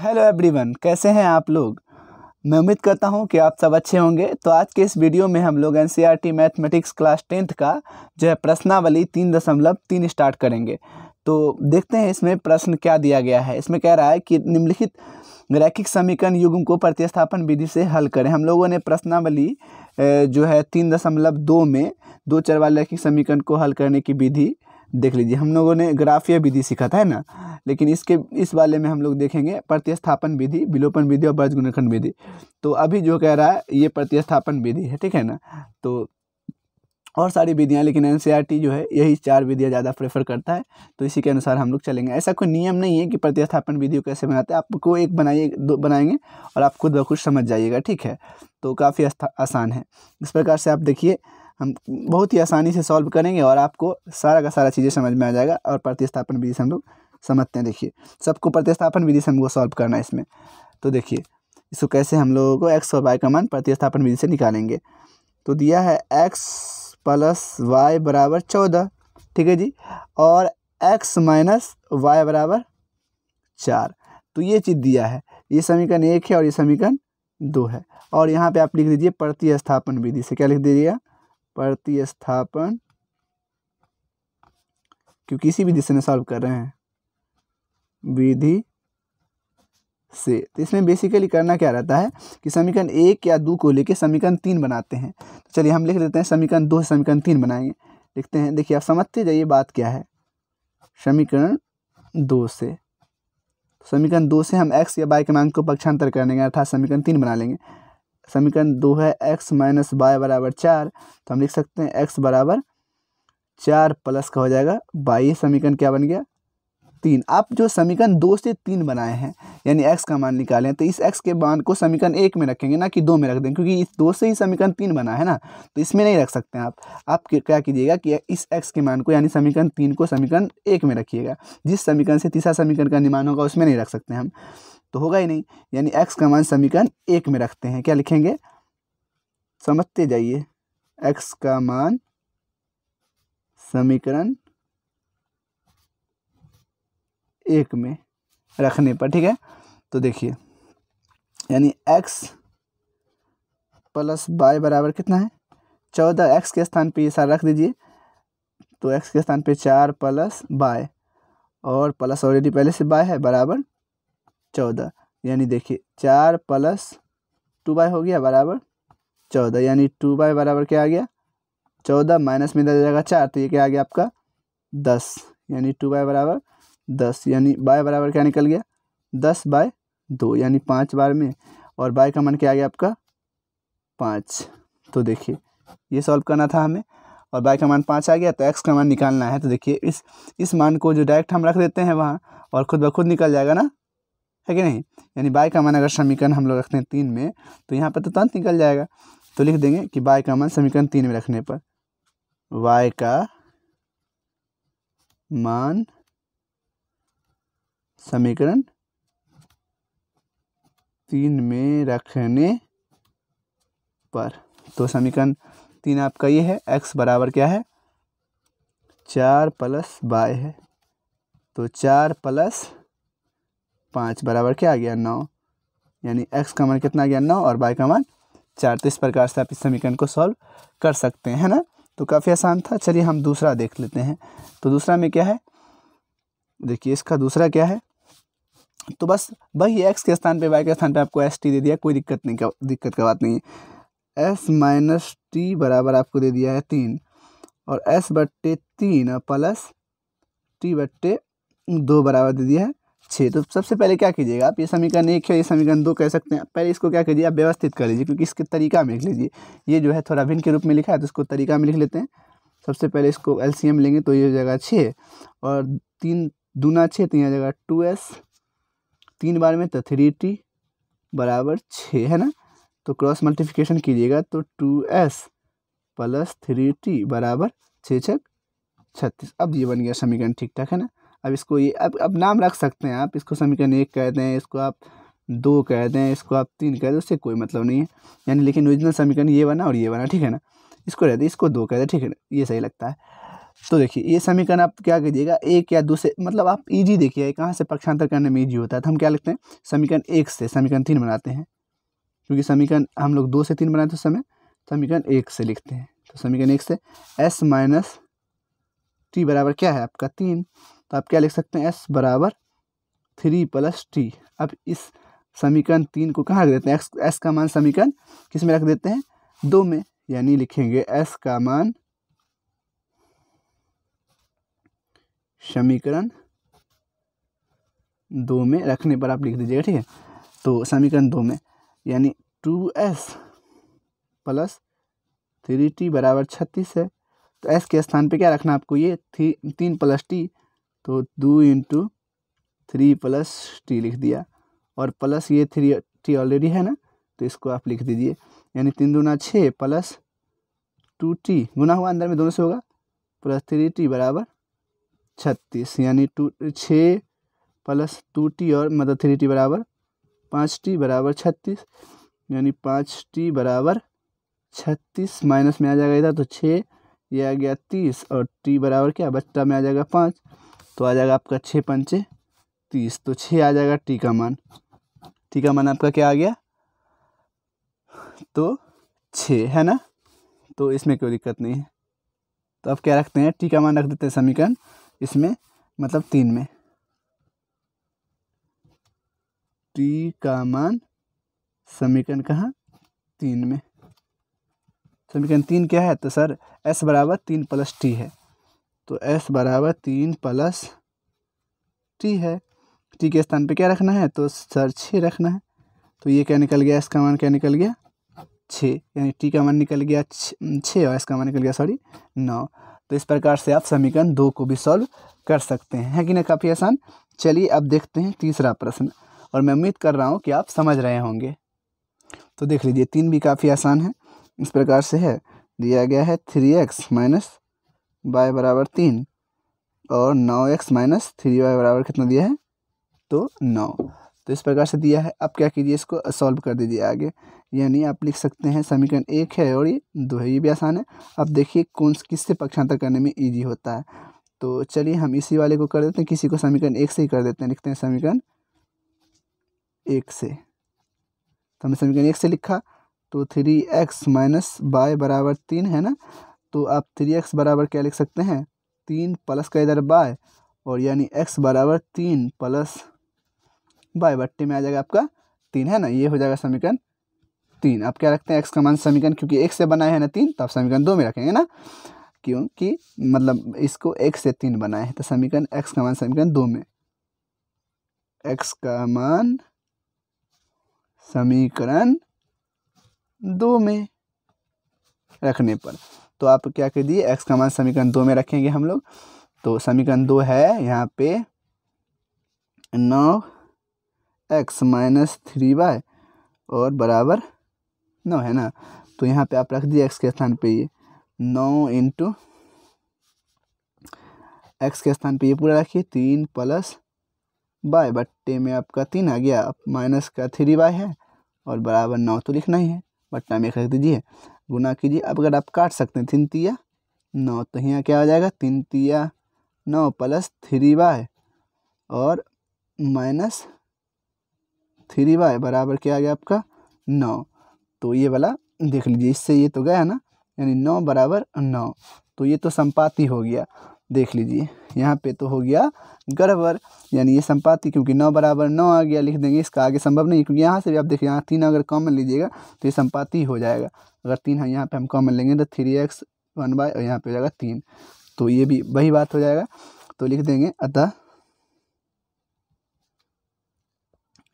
Hello everyone, कैसे हैं आप लोग। मैं उम्मीद करता हूं कि आप सब अच्छे होंगे। तो आज के इस वीडियो में हम लोग एनसीईआरटी मैथमेटिक्स क्लास 10th का जो है प्रश्नावली 3.3 स्टार्ट करेंगे। तो देखते हैं इसमें प्रश्न क्या दिया गया है। इसमें कह रहा है कि निम्नलिखित रैखिक समीकरण युग्म को प्रतिस्थापन विधि से हल करें। हम लोगों ने प्रश्नावली जो है 3.2 में दो चर वाले रैखिक समीकरण को हल करने की विधि देख लीजिए। हम लोगों ने ग्राफीय विधि सीखा था, है ना, लेकिन इस वाले में हम लोग देखेंगे प्रतिस्थापन विधि, विलोपन विधि और बीजगुणनखंड विधि। तो अभी जो कह रहा है ये प्रतिस्थापन विधि है, ठीक है ना। तो और सारी विधियाँ, लेकिन एनसीईआरटी जो है यही 4 विधियाँ ज़्यादा प्रेफर करता है। तो इसी के अनुसार हम लोग चलेंगे। ऐसा कोई नियम नहीं है कि प्रतिस्थापन विधि को कैसे बनाते हैं। आपको एक बनाइए, दो बनाएंगे और आप खुद ब खुद समझ जाइएगा, ठीक है। तो काफ़ी आसान है। इस प्रकार से आप देखिए, हम बहुत ही आसानी से सॉल्व करेंगे और आपको सारा का सारा चीज़ें समझ में आ जाएगा। और प्रतिस्थापन विधि से हम लोग समझते हैं। देखिए, सबको प्रतिस्थापन विधि से हमको सॉल्व करना है इसमें। तो देखिए इसको कैसे हम लोगों को एक्स और वाई का मान प्रतिस्थापन विधि से निकालेंगे। तो दिया है एक्स प्लस वाई बराबर 14, ठीक है जी, और एक्स माइनस वाई बराबर 4। तो ये चीज़ दिया है। ये समीकरण 1 है और ये समीकरण 2 है। और यहाँ पे आप लिख दीजिए प्रतिस्थापन विधि से। क्या लिख दीजिएगा? प्रतिस्थापन, क्योंकि इसी विधि से सॉल्व कर रहे हैं, विधि से। तो इसमें बेसिकली करना क्या रहता है कि समीकरण 1 या 2 को लेके समीकरण 3 बनाते हैं। तो चलिए हम लिख लेते हैं समीकरण 2 से समीकरण 3 बनाएंगे। लिखते हैं, देखिए आप समझते जाइए बात क्या है। समीकरण 2 से हम x या y के मान को पक्षांतर कर देंगे, अर्थात समीकरण 3 बना लेंगे। समीकरण 2 है x माइनस वाई बराबर 4। तो हम लिख सकते हैं x बराबर 4 प्लस का हो जाएगा y। समीकरण क्या बन गया? 3। आप जो समीकरण 2 से 3 बनाए हैं, यानी x का मान निकालें, तो इस x के मान को समीकरण 1 में रखेंगे, ना कि 2 में रख देंगे, क्योंकि इस 2 से ही समीकरण 3 बना है ना। तो इसमें नहीं रख सकते हैं आप क्या कीजिएगा कि इस x के मान को, यानी समीकरण 3 को समीकरण 1 में रखिएगा। जिस समीकरण से तीसरा समीकरण का निर्माण होगा उसमें नहीं रख सकते हम, तो होगा ही नहीं। यानी x का मान समीकरण 1 में रखते हैं। क्या लिखेंगे? समझते जाइए, x का मान समीकरण 1 में रखने पर, ठीक है। तो देखिए, यानी x प्लस वाई बराबर कितना है? 14। x के स्थान पे ये सारा रख दीजिए। तो x के स्थान पे 4 प्लस वाई, और प्लस ऑलरेडी पहले से वाई है, बराबर 14। यानी देखिए 4 प्लस 2y हो गया बराबर 14। यानी 2y बराबर क्या आ गया? 14। माइनस में इधर जाएगा 4, तो ये क्या आ गया आपका? 10। यानी 2y बराबर 10। यानी y बराबर क्या निकल गया? 10/2, यानी 5 बार में। और y का मान क्या आ गया आपका? 5। तो देखिए ये सॉल्व करना था हमें, और y का मान 5 आ गया। तो x का मान निकालना है। तो देखिए इस मान को जो डायरेक्ट हम रख देते हैं वहाँ, और खुद ब खुद निकल जाएगा ना, है कि नहीं। यानी y का मान अगर समीकरण हम लोग रखते हैं 3 में, तो यहाँ पर तो तुरंत निकल जाएगा। तो लिख देंगे कि y का मान समीकरण 3 में रखने पर, y का मान समीकरण 3 में रखने पर, तो समीकरण 3 आपका ये है। x बराबर क्या है? 4 प्लस y है। तो 4 प्लस 5 बराबर क्या आ गया? 9। यानी x का मान कितना आ गया? 9, और y का मान 4। तो इस प्रकार से आप इस समीकरण को सॉल्व कर सकते हैं, है ना। तो काफ़ी आसान था। चलिए हम दूसरा देख लेते हैं। तो दूसरा में क्या है? देखिए इसका दूसरा क्या है, तो बस वही x के स्थान पे y के स्थान पे आपको एस टी दे दिया। कोई दिक्कत का बात नहीं है। s माइनस टी बराबर आपको दे दिया है 3, और s/3 प्लस t/2 बराबर दे दिया है 6। तो सबसे पहले क्या कीजिएगा आप, ये समीकरण 1 है, ये समीकरण 2 कह सकते हैं। पहले इसको क्या कीजिए, आप व्यवस्थित कर लीजिए, क्योंकि इसके तरीका में लिख लीजिए। ये जो है थोड़ा भिन्न के रूप में लिखा है, तो इसको तरीका में लिख लेते हैं। सबसे पहले इसको एलसीएम लेंगे, तो ये हो जाएगा 6, और 3 दूना 6, तो यहाँ जाएगा 2s। 3 बार में तो 3t बराबर 6, है ना। तो क्रॉस मल्टीप्लिकेशन कीजिएगा, तो 2s प्लस 3t बराबर 6×6 = 36। अब ये बन गया समीकरण, ठीक ठाक, है ना। अब इसको ये अब नाम रख सकते हैं आप। इसको समीकरण 1 कह दें, इसको आप 2 कह दें, इसको आप 3 कह दें, उससे कोई मतलब नहीं है। यानी लेकिन ओरिजिनल समीकरण ये बना और ये बना, ठीक है ना। इसको रहते इसको 2 कह दें, ठीक है ना, ये सही लगता है। तो देखिए ये समीकरण आप क्या कीजिएगा, एक या दो से, मतलब आप इजी देखिए कहाँ से पक्षांतर करने में इजी होता है। तो हम क्या लिखते हैं, समीकरण 1 से समीकरण 3 बनाते हैं, क्योंकि समीकरण हम लोग 2 से 3 बनाते समय समीकरण 1 से लिखते हैं। तो समीकरण 1 से s माइनस टी बराबर क्या है आपका 3, तो आप क्या लिख सकते हैं, s बराबर 3 प्लस टी। अब इस समीकरण 3 को कहाँ रख देते हैं, s का मान समीकरण किस में रख देते हैं, 2 में, यानी लिखेंगे s का मान समीकरण 2 में रखने पर आप लिख दीजिएगा, ठीक है। तो समीकरण 2 में यानी 2s प्लस 3t बराबर 36 है। तो s के स्थान पे क्या रखना आपको, ये 3 प्लस टी, तो 2 इंटू 3 प्लस टी लिख दिया, और प्लस ये 3t ऑलरेडी है ना, तो इसको आप लिख दीजिए, यानी 3 दूना 6 प्लस 2t गुना हुआ अंदर में दोनों से होगा, प्लस 3t बराबर 36, यानी 6 प्लस 2t और मतलब 3t बराबर 5t बराबर 36, यानी 5t बराबर 36 माइनस में आ जाएगा इधर, तो 6 ये आ गया 30 और t बराबर क्या बच्चा में आ जाएगा 5, तो आ जाएगा आपका 6 पंचे 30, तो 6 आ जाएगा t का मान। t का मान आपका क्या आ गया, तो 6 है ना, तो इसमें कोई दिक्कत नहीं है। तो अब क्या रखते हैं, t का मान रख देते हैं समीकरण इसमें, मतलब 3 में, t का मान समीकरण कहाँ, 3 में। समीकरण 3 क्या है, तो सर s बराबर 3 प्लस टी है, तो s बराबर 3 प्लस टी है। टी के स्थान पे क्या रखना है, तो सर 6 रखना है, तो ये क्या निकल गया, s का मान क्या निकल गया 6, यानी टी का मान निकल गया 6 और s का मान निकल गया 9। तो इस प्रकार से आप समीकरण 2 को भी सॉल्व कर सकते हैं, है कि नहीं, काफ़ी आसान। चलिए अब देखते हैं तीसरा प्रश्न, और मैं उम्मीद कर रहा हूँ कि आप समझ रहे होंगे। तो देख लीजिए 3 भी काफ़ी आसान है, इस प्रकार से है, दिया गया है 3x माइनस वाई बराबर 3 और 9x माइनस 3y बराबर कितना दिया है, तो 9। तो इस प्रकार से दिया है। अब क्या कीजिए, इसको सॉल्व कर दीजिए आगे, यानी आप लिख सकते हैं समीकरण 1 है और ये 2 है, ये भी आसान है। अब देखिए कौन किससे पक्षांतर करने में ईजी होता है। तो चलिए हम इसी वाले को कर देते हैं, किसी को समीकरण 1 से ही कर देते हैं, लिखते हैं समीकरण 1 से। तो हमने समीकरण 1 से लिखा, तो 3x माइनस वाई बराबर 3 है ना, तो आप 3x बराबर क्या लिख सकते हैं, 3 प्लस का इधर वाई, और यानी x बराबर 3 प्लस वाई बट्टे में आ जाएगा आपका 3, है ना, ये हो जाएगा समीकरण 3। आप क्या रखते हैं, x का मान समीकरण, क्योंकि 1 से बनाए हैं ना 3, तो आप समीकरण 2 में रखेंगे ना, क्योंकि मतलब इसको 1 से 3 बनाए हैं, तो समीकरण x का मान समीकरण 2 में, x का मान समीकरण 2 में रखने पर, तो आप क्या कर दिए, x का मान समीकरण 2 में रखेंगे हम लोग। तो समीकरण 2 है यहाँ पे 9x माइनस 3y और बराबर 9 है ना, तो यहाँ पे आप रख दिए x के स्थान पे ये 9 इंटू एक्स के स्थान पे ये पूरा रखिए 3 प्लस वाई बट्टे में आपका 3 आ गया, माइनस का 3y है और बराबर 9 तो लिखना ही है, बट्टा में 1 रख दीजिए, गुना कीजिए। अब अगर आप काट सकते हैं 3 तिया 9, तो यहाँ क्या आ जाएगा, 3 तिया 9 प्लस 3y और माइनस 3y बराबर क्या आ गया आपका 9। तो ये वाला देख लीजिए, इससे ये तो गया ना, यानी 9 बराबर 9, तो ये तो संपाती हो गया। देख लीजिए यहाँ पे तो हो गया गड़बड़, यानी ये संपाती, क्योंकि 9 बराबर 9 आ गया, लिख देंगे, इसका आगे संभव नहीं, क्योंकि यहाँ से भी आप देखिए, यहाँ 3 अगर कॉमन लीजिएगा तो ये संपाती हो जाएगा। अगर 3 है यहाँ पे हम कॉमन लेंगे तो 3x 1y और यहाँ पे हो जाएगा 3, तो ये भी वही बात हो जाएगा। तो लिख देंगे, अतः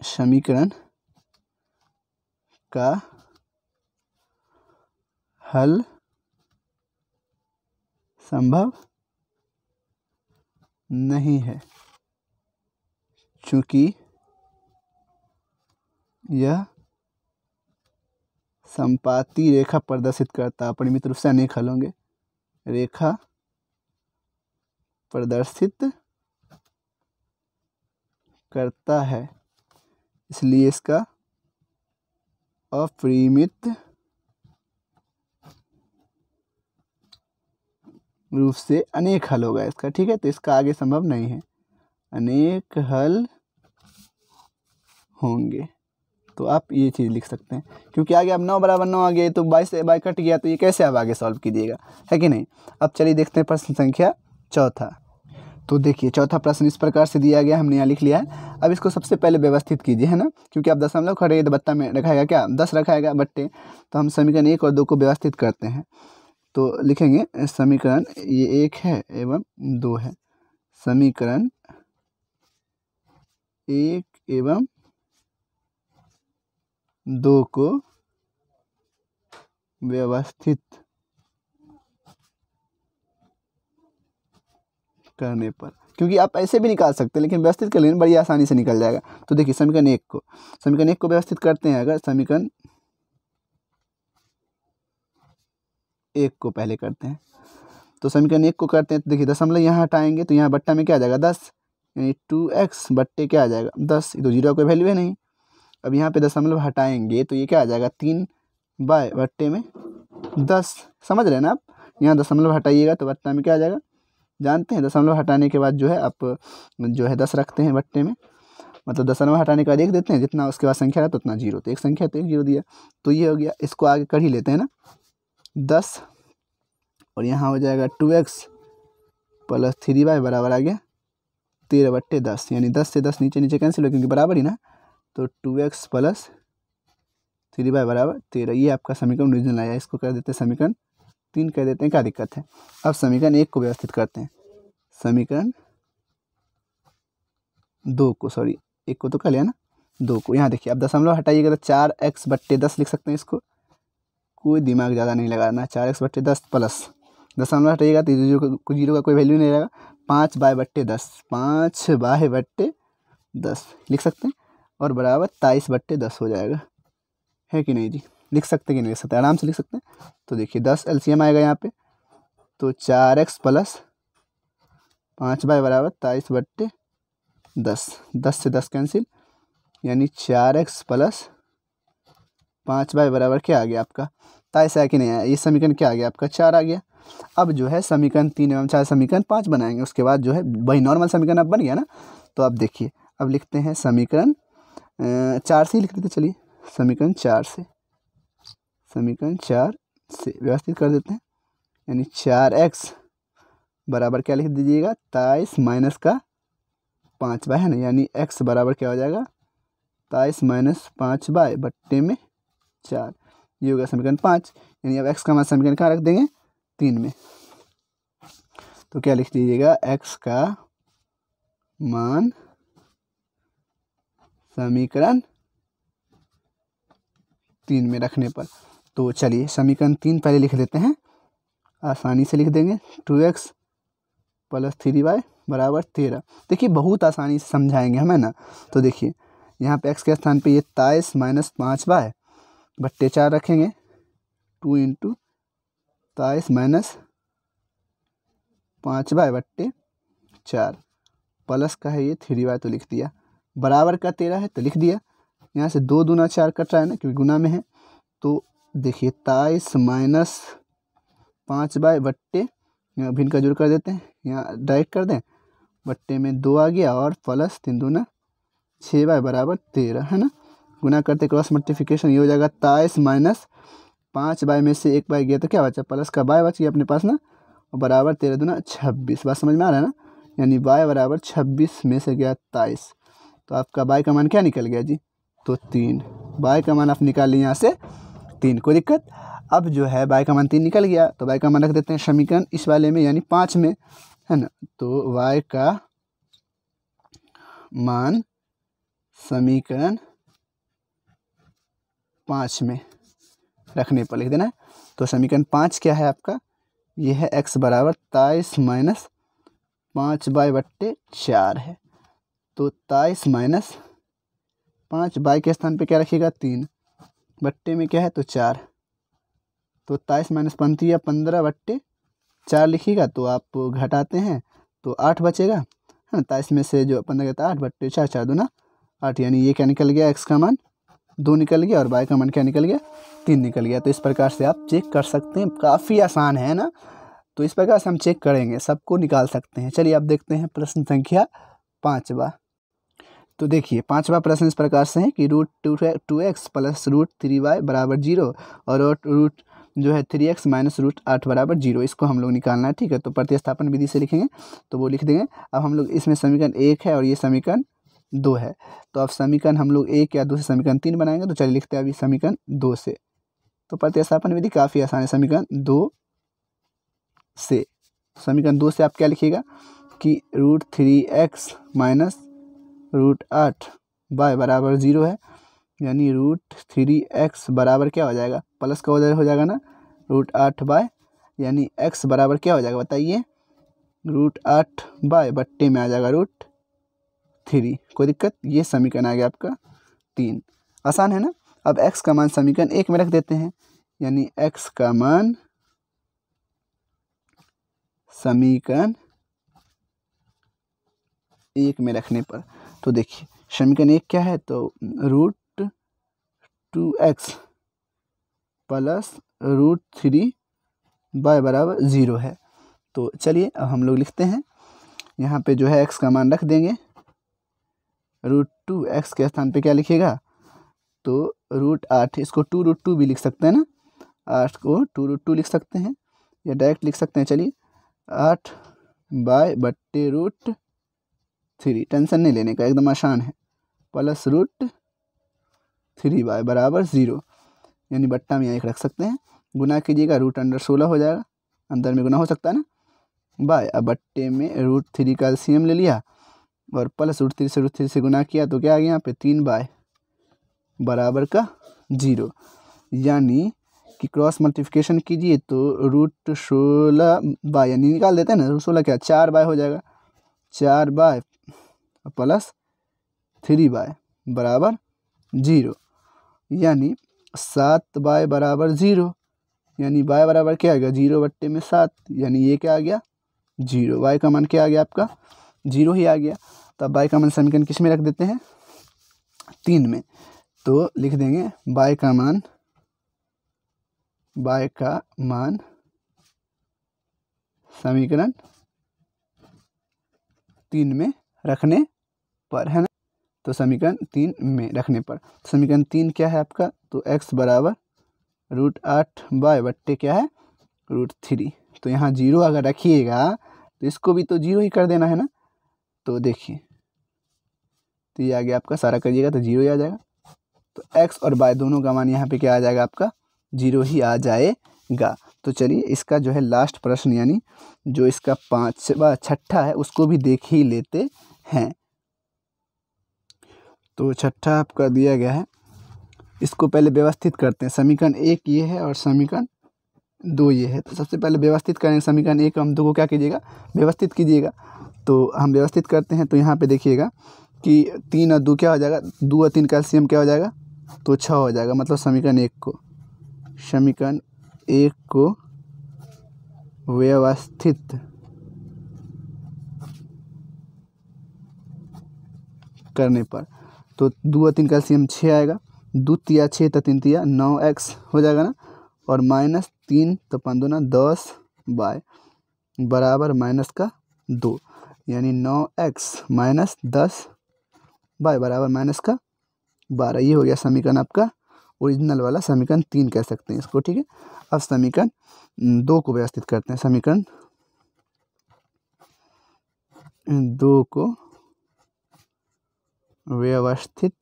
समीकरण का हल संभव नहीं है, चूँकि यह संपाती रेखा प्रदर्शित करता है, परिमित रूप से अनेक हल होंगे, रेखा प्रदर्शित करता है, इसलिए इसका अपरिमित रूप से अनेक हल होगा इसका, ठीक है। तो इसका आगे संभव नहीं है, अनेक हल होंगे। तो आप ये चीज़ लिख सकते हैं, क्योंकि आगे अब 9 बराबर 9 आ गया, तो 22 से बाई कट गया, तो ये कैसे आप आगे सॉल्व कीजिएगा, है कि नहीं। अब चलिए देखते हैं प्रश्न संख्या चौथा। तो देखिए चौथा प्रश्न इस प्रकार से दिया गया, हमने यहाँ लिख लिया है। अब इसको सबसे पहले व्यवस्थित कीजिए, है ना, क्योंकि आप दशमलव खड़े तो बट्टा में रखाएगा क्या, 10 रखाएगा बट्टे। तो हम समीकरण 1 और 2 को व्यवस्थित करते हैं। तो लिखेंगे समीकरण ये 1 है एवं 2 है, समीकरण 1 एवं 2 को व्यवस्थित करने पर, क्योंकि आप ऐसे भी निकाल सकते हैं, लेकिन व्यवस्थित कर लेंगे बड़ी आसानी से निकल जाएगा। तो देखिए समीकरण 1 को व्यवस्थित करते हैं। अगर समीकरण 1 को पहले करते हैं, तो समीकरण 1 को करते हैं, तो देखिए दशमलव यहाँ हटाएंगे तो यहाँ बट्टा में क्या आ जाएगा 10, यानी 2x बट्टे क्या आ जाएगा 10, तो जीरो का वैल्यू है नहीं। अब यहाँ पे दशमलव हटाएंगे तो ये क्या आ जाएगा 3 बाय बट्टे में 10, समझ रहे हैं ना आप। यहाँ दशमलव हटाइएगा तो बट्टा में क्या आ जाएगा, जानते हैं दशमलव हटाने के बाद जो है आप जो है 10 रखते हैं बट्टे में, मतलब दशमलव हटाने के बाद 1 देते हैं, जितना उसके बाद संख्या रहता है उतना जीरो, तो एक संख्या तो 1 जीरो दिया, तो ये हो गया। इसको आगे कर ही लेते हैं ना, 10 और यहाँ हो जाएगा 2x प्लस 3y बराबर आ गया 13 बट्टे 10, यानी 10 से 10 नीचे नीचे कैंसिल हो क्योंकि बराबर ही ना, तो 2x प्लस 3y बराबर 13। ये आपका समीकरण ओरिजिनल आया, इसको कर देते हैं समीकरण 3 कह देते हैं, क्या दिक्कत है। अब समीकरण 1 को व्यवस्थित करते हैं, समीकरण 2 को, सॉरी 1 को तो कर लिया ना, 2 को। यहाँ देखिए अब दशमलव हटाइएगा तो 4x बट्टे 10 लिख सकते हैं, इसको कोई दिमाग ज़्यादा नहीं लगाना, 4x बट्टे 10 प्लस दशमलव हटाइएगा तो जीरो का कोई वैल्यू नहीं रहेगा, 5 बाय बट्टे 10, 5 बाय बट्टे 10 लिख सकते हैं, और बराबर 23 बट्टे 10 हो जाएगा, है कि नहीं जी। लिख सकते कि नहीं लिख सकते, आराम से लिख सकते हैं। तो देखिए 10 एलसीएम आएगा यहाँ पे, तो 4x प्लस 5 बाय बराबर 23 बट्टे 10, 10 से 10 कैंसिल, यानी 4x प्लस 5 बाय बराबर क्या आ गया आपका 23 आया कि नहीं आया, ये समीकरण क्या आ गया आपका 4 आ गया। अब जो है समीकरण 3 एवं 4 समीकरण 5 बनाएंगे, उसके बाद जो है वही नॉर्मल समीकरण अब बन गया ना। तो अब देखिए अब लिखते हैं समीकरण 4 से ही लिख देते, चलिए समीकरण 4 से व्यवस्थित कर देते हैं, यानी 4x बराबर क्या लिख दीजिएगा 23 माइनस का 5 बाय, है ना, यानी x बराबर क्या हो जाएगा 23 माइनस 5 बाय बट्टे में 4, ये होगा समीकरण 5। यानी अब x का मान समीकरण कहाँ रख देंगे 3 में, तो क्या लिख दीजिएगा x का मान समीकरण 3 में रखने पर। तो चलिए समीकरण 3 पहले लिख लेते हैं, आसानी से लिख देंगे 2x प्लस 3y बराबर 13। देखिए बहुत आसानी से समझाएंगे हम, है ना। तो देखिए यहाँ पे x के स्थान पे ये 23 माइनस 5 बाय बट्टे 4 रखेंगे, 2 इंटू 23 माइनस 5 बाय बट्टे 4, प्लस का है ये 3y तो लिख दिया, बराबर का 13 है तो लिख दिया। यहाँ से 2 दूना 4 कट रहा है ना, क्योंकि गुना में है। तो देखिए 23 माइनस 5 बाय बट्टे, यहाँ भिन्न का जोड़ कर देते हैं, यहाँ डायरेक्ट कर दें, बट्टे में 2 आ गया और प्लस 3 दूना 6 बाय बराबर 13, है ना। गुना करते क्रॉस मल्टीप्लिकेशन, ये हो जाएगा 23 माइनस 5 बाय में से 1 बाय गया तो क्या बचा, प्लस का बाय बच गया अपने पास ना, और बराबर 13 दूना 26। बात समझ में आ रहा है ना, यानी बाय बराबर 26 में से गया 23, तो आपका बाय का मान क्या निकल गया जी, तो 3। बाय का मान आप निकाल लिए यहाँ से 3, कोई दिक्कत। अब जो है बाय का मान 3 निकल गया, तो बाय का मान रख देते हैं समीकरण इस वाले में, यानी 5 में, है ना। तो y का मान समीकरण 5 में रखने पर लिख देना है। तो समीकरण 5 क्या है आपका, ये है x बराबर 23 माइनस 5 बाय बट्टे 4 है। तो 23 माइनस 5 बाय के स्थान पे क्या रखिएगा 3, बट्टे में क्या है तो 4, तो 23 माइनस 15 बट्टे 4 लिखिएगा, तो आप घटाते हैं तो 8 बचेगा, है ना। 23 में से जो 15 गया 8 बट्टे 4, 4 दूना 8, यानी ये क्या निकल गया x का मान 2 निकल गया, और y का मान क्या निकल गया 3 निकल गया। तो इस प्रकार से आप चेक कर सकते हैं, काफ़ी आसान है ना। तो इस प्रकार से हम चेक करेंगे, सबको निकाल सकते हैं। चलिए अब देखते हैं प्रश्न संख्या 5वां। तो देखिए 5वां प्रश्न इस प्रकार से है कि √2x प्लस √3y बराबर 0 और रूट जो है 3x माइनस √8 बराबर 0, इसको हम लोग निकालना है। ठीक है, तो प्रतिस्थापन विधि से लिखेंगे तो वो लिख देंगे। अब हम लोग इसमें समीकरण 1 है और ये समीकरण 2 है, तो अब समीकरण हम लोग 1 या 2 से समीकरण 3 बनाएंगे। तो चलिए लिखते हैं अभी समीकरण 2 से। तो प्रतिस्थापन विधि काफ़ी आसान है। समीकरण 2 से, समीकरण 2 से आप क्या लिखिएगा कि √3x माइनस √8y बराबर 0 है, यानी √3x बराबर क्या हो जाएगा, प्लस का उधर हो जाएगा ना, √8y, यानी x बराबर क्या हो जाएगा बताइए, √8y बट्टे में आ जाएगा √3। कोई दिक्कत? ये समीकरण आ गया आपका 3। आसान है ना। अब x का मान समीकरण 1 में रख देते हैं, यानी x का मान समीकरण 1 में रखने पर, तो देखिए समीकरण 1 क्या है, तो √2x प्लस √3y बराबर 0 है। तो चलिए अब हम लोग लिखते हैं, यहाँ पे जो है x का मान रख देंगे। √2x के स्थान पे क्या लिखिएगा, तो √8, इसको 2√2 भी लिख सकते हैं ना, 8 को 2√2 लिख सकते हैं या डायरेक्ट लिख सकते हैं। चलिए 8y बट्टे √3, टेंशन नहीं लेने का, एकदम आसान है, प्लस √3y बराबर 0, यानी बट्टा में 1 रख सकते हैं। गुना कीजिएगा, √16 हो जाएगा, अंदर में गुना हो सकता है ना, बाय। अब बट्टे में √3 का एलसीएम ले लिया और प्लस √3 से गुना किया, तो क्या आ गया यहाँ पे 3y बराबर का 0, यानी कि क्रॉस मल्टीप्लिकेशन कीजिए तो √16y, यानी निकाल देते हैं ना, √16 क्या 4y हो जाएगा, 4y प्लस 3y बराबर 0, यानी 7y बराबर 0, यानी y बराबर क्या आ गया 0 बट्टे में 7, यानी ये क्या आ गया 0। y का मान क्या आ गया आपका 0 ही आ गया। तो अब y का मान समीकरण किस में रख देते हैं, 3 में। तो लिख देंगे y का मान समीकरण 3 में रखने पर, है ना। तो समीकरण 3 में रखने पर समीकरण 3 क्या है आपका, तो x बराबर √8y बट्टे क्या है √3। तो यहाँ 0 अगर रखिएगा तो इसको भी तो 0 ही कर देना है ना। तो देखिए, तो ये आ गया आपका, सारा करिएगा तो 0 ही आ जाएगा। तो x और y दोनों का मान यहाँ पे क्या आ जाएगा आपका 0 ही आ जाएगा। तो चलिए इसका जो है लास्ट प्रश्न, यानी जो इसका 5वां 6ठा है, उसको भी देख ही लेते हैं। तो 6ठा आपका दिया गया है, इसको पहले व्यवस्थित करते हैं। समीकरण 1 ये है और समीकरण 2 ये है। तो सबसे पहले व्यवस्थित करेंगे समीकरण 1, हम 2 को क्या कीजिएगा व्यवस्थित कीजिएगा। तो हम व्यवस्थित करते हैं, तो यहाँ पे देखिएगा कि 3 और 2 क्या हो जाएगा, 2 और 3 का एलसीएम क्या हो जाएगा, तो 6 हो जाएगा। मतलब समीकरण 1 को व्यवस्थित करने पर, तो 2 और 3 का एलसीएम 6 आएगा, 2 तिया 6 तो 3 तिया 9x हो जाएगा ना, और -3 तो 5 दूना 10y बराबर माइनस का 2, यानी 9x माइनस 10y बराबर माइनस का 12। ये हो गया समीकरण आपका ओरिजिनल वाला, समीकरण 3 कह सकते हैं इसको। ठीक है, अब समीकरण 2 को व्यवस्थित करते हैं। समीकरण 2 को व्यवस्थित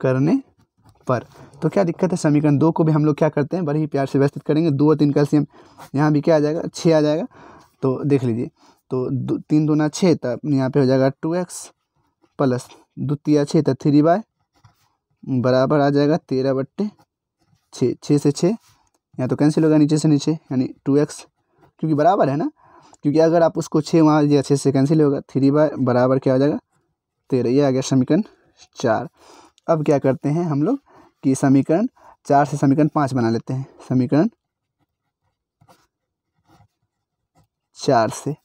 करने पर, तो क्या दिक्कत है, समीकरण 2 को भी हम लोग क्या करते हैं, बड़े ही प्यार से व्यवस्थित करेंगे। 2 और 3 का एलसीएम यहाँ भी क्या आ जाएगा 6 आ जाएगा। तो देख लीजिए, तो 3 दूना 6, तब यहाँ पे हो जाएगा 2x प्लस 2 तिया 6 तो 3y बराबर आ जाएगा 13/6। 6 से 6 यहाँ तो कैंसिल होगा नीचे से नीचे, यानी 2x, क्योंकि बराबर है ना, क्योंकि अगर आप उसको 6 वहाँ दिया 6 से कैंसिल होगा, 3y बराबर क्या हो जाएगा 13। ये आ गया समीकरण 4। अब क्या करते हैं हम लोग कि समीकरण 4 से समीकरण 5 बना लेते हैं। समीकरण 4 से,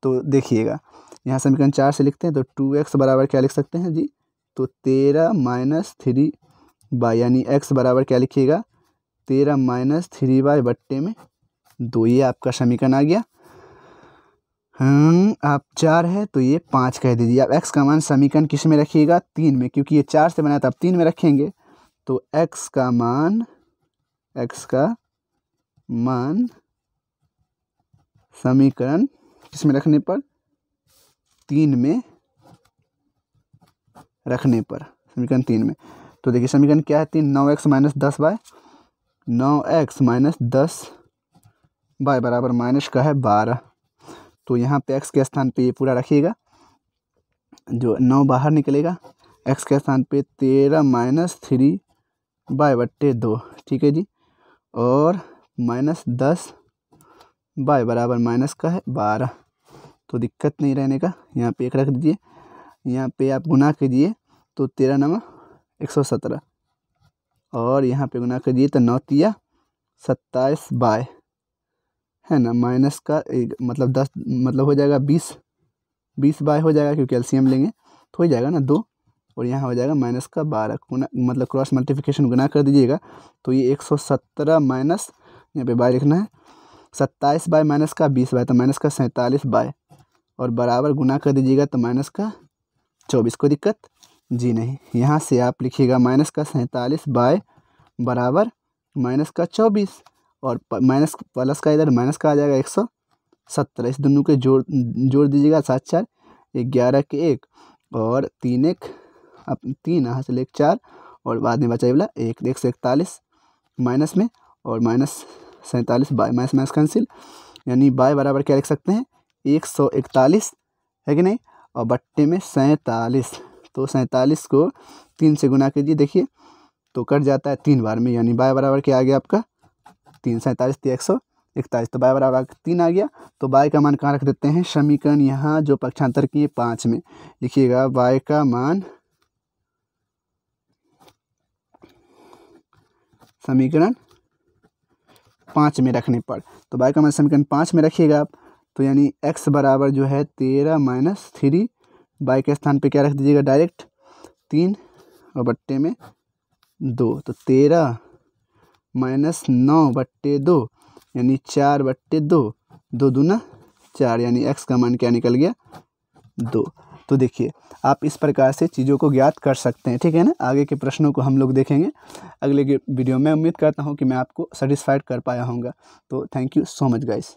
तो देखिएगा यहाँ समीकरण 4 से लिखते हैं, तो 2x बराबर क्या लिख सकते हैं जी, तो 13 - 3y, यानी x बराबर क्या लिखिएगा 13 माइनस 3/2, ये आपका समीकरण आ गया। आप 4 है तो ये 5 कह दीजिए। आप x का मान समीकरण किस में रखिएगा, 3 में, क्योंकि ये 4 से बना था, आप 3 में रखेंगे तो x का मान समीकरण किस में रखने पर, 3 में रखने पर, समीकरण 3 में। तो देखिए समीकरण क्या है, 3 9x माइनस 10 बाय बराबर माइनस का है 12। तो यहाँ पे x के स्थान पे ये पूरा रखिएगा, जो 9 बाहर निकलेगा, x के स्थान पे 13 माइनस 3/2, ठीक है जी, और माइनस 10 बाय बराबर माइनस का है 12। तो दिक्कत नहीं रहने का, यहाँ पे 1 रख दीजिए, यहाँ पे आप गुना कीजिए तो 13 9 117, और यहाँ पे गुना कीजिए तो 9 3 27 बाय, है ना, माइनस का मतलब 10 मतलब हो जाएगा 20 बाय हो जाएगा, क्योंकि एलसीएम लेंगे तो हो जाएगा ना 2, और यहाँ हो जाएगा माइनस का 12, गुना मतलब क्रॉस मल्टीप्लिकेशन गुना कर दीजिएगा तो ये 117 माइनस, यहाँ पे बाय लिखना है, 27 बाय माइनस का 20 बाय, तो माइनस का 47 बाय, और बराबर गुना कर दीजिएगा तो माइनस का 24। कोई दिक्कत जी नहीं। यहाँ से आप लिखिएगा माइनस का 47 बाय बराबर माइनस का 24, और माइनस प्लस का इधर माइनस का आ जाएगा 117। इस दोनों के जोड़ दीजिएगा, 7 4 11 के 1, और 3 1 अब 3 यहाँ से 4, और बाद में बचा वाला 141 माइनस में, और minus 47 by, minus minus cancel, यानी बाय बराबर क्या लिख सकते हैं 141, है कि नहीं, और बट्टे में 47। तो 47 को 3 से गुना कीजिए, देखिए तो कट जाता है 3 बार में, यानी बाय बराबर क्या आ गया आपका 3, 47 141, तो बाय बराबर 3 आ गया। तो बाय का मान कहाँ रख देते हैं, समीकरण यहाँ जो पक्षांतर किए 5 में लिखिएगा, बाय का मान समीकरण 5 में रखने पर, तो बाय का मान समीकरण 5 में रखिएगा आप, तो यानी x बराबर जो है 13 माइनस 3, बाय के स्थान पे क्या रख दीजिएगा डायरेक्ट 3, और बट्टे में 2, तो 13 माइनस 9/2, यानी 4/2, 2 दूना 4, यानी x का मान क्या निकल गया 2। तो देखिए आप इस प्रकार से चीज़ों को ज्ञात कर सकते हैं, ठीक है ना। आगे के प्रश्नों को हम लोग देखेंगे अगले वीडियो में। उम्मीद करता हूँ कि मैं आपको सेटिस्फाइड कर पाया होऊंगा। तो thank you so much guys.